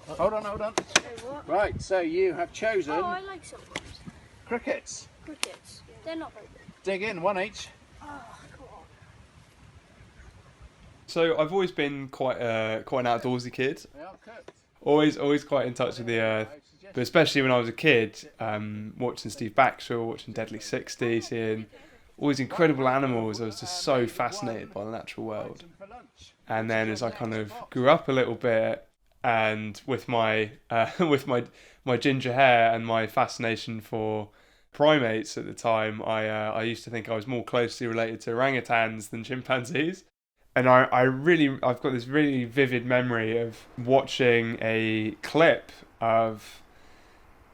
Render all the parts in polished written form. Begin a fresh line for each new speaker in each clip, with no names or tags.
Hold on, hold on.
Hey, what?
Right, so you have chosen
Oh, I like silkworms.
crickets.
Crickets. They're not very good.
Dig in, one each.
Oh, come on.
So I've always been quite an outdoorsy kid.
They are cooked.
Always quite in touch with the earth. But especially when I was a kid, watching Steve Backshall, watching Deadly 60, seeing all these incredible animals, I was just so fascinated by the natural world. And then as I kind of grew up a little bit, and with my my ginger hair and my fascination for primates at the time, I used to think I was more closely related to orangutans than chimpanzees. And I've got this really vivid memory of watching a clip of,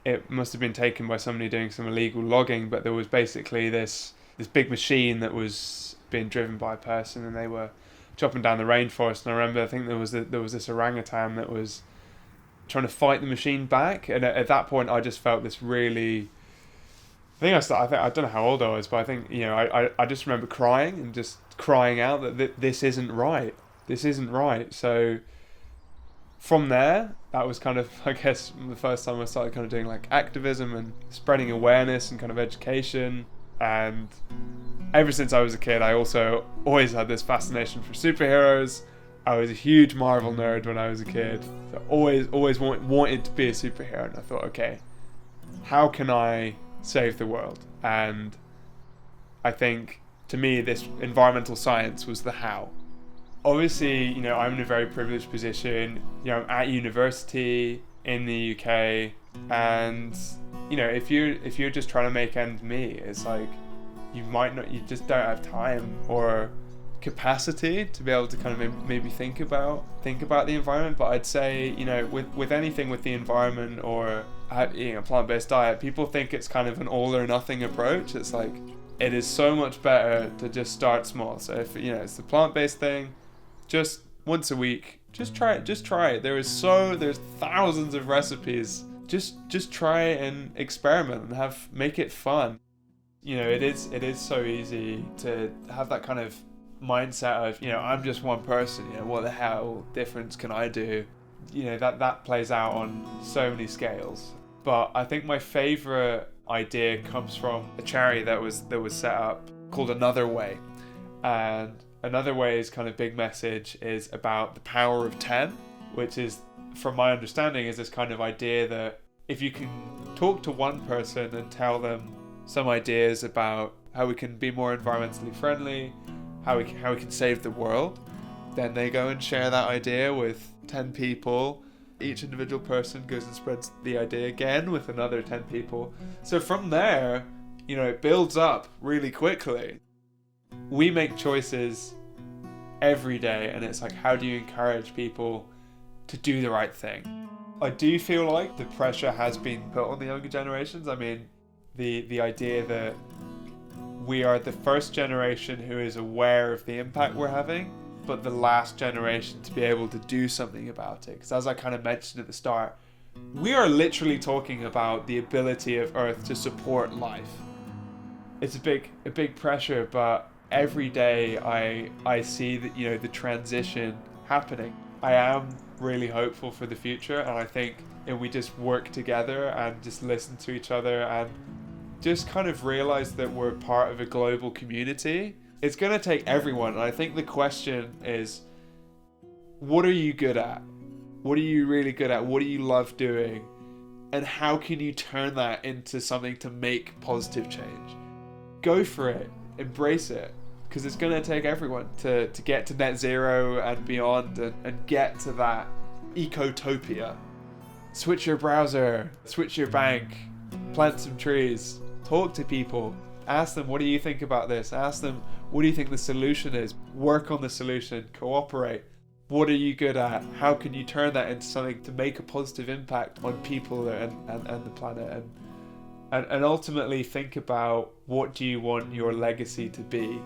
it must have been taken by somebody doing some illegal logging, but there was basically this big machine that was being driven by a person, and they were chopping down the rainforest. And I remember, I think there was this orangutan that was trying to fight the machine back, and at that point I just felt this really, I don't know how old I was, but I think, I just remember crying and just crying out that this isn't right. This isn't right. So from there, that was kind of, I guess, the first time I started kind of doing like activism and spreading awareness and kind of education. And ever since I was a kid, I also always had this fascination for superheroes. I was a huge Marvel nerd when I was a kid. So always wanted to be a superhero. And I thought, okay, how can I save the world? And I think, to me, this environmental science was the how. Obviously, I'm in a very privileged position. I'm at university in the UK, and if you're just trying to make ends meet, it's like you just don't have time or capacity to be able to kind of maybe think about the environment. But I'd say, with anything with the environment or eating a plant-based diet, people think it's kind of an all or nothing approach. It's like, it is so much better to just start small. So if it's the plant-based thing, just once a week, just try it. There's thousands of recipes. Just try and experiment and make it fun. It is so easy to have that kind of mindset of, I'm just one person, what the hell difference can I do? That plays out on so many scales. But I think my favorite idea comes from a charity that was set up called Another Way. And Another Way's kind of big message is about the power of 10, which is, from my understanding, is this kind of idea that if you can talk to one person and tell them some ideas about how we can be more environmentally friendly, how we can save the world, then they go and share that idea with 10 people. Each individual person goes and spreads the idea again with another 10 people. So from there, it builds up really quickly. We make choices every day, and it's like, how do you encourage people to do the right thing? I do feel like the pressure has been put on the younger generations. I mean, the idea that we are the first generation who is aware of the impact we're having, but the last generation to be able to do something about it. Because as I kind of mentioned at the start, we are literally talking about the ability of Earth to support life. It's a big pressure, but every day I see that, the transition happening. I am really hopeful for the future, and I think if we just work together and just listen to each other and just kind of realize that we're part of a global community, it's going to take everyone. And I think the question is, what are you good at? What are you really good at? What do you love doing? And how can you turn that into something to make positive change? Go for it. Embrace it. Because it's going to take everyone to get to net zero and beyond, and get to that ecotopia. Switch your browser, switch your bank, plant some trees, talk to people, ask them, what do you think about this? Ask them, what do you think the solution is? Work on the solution, cooperate. What are you good at? How can you turn that into something to make a positive impact on people and the planet? And ultimately think about, what do you want your legacy to be?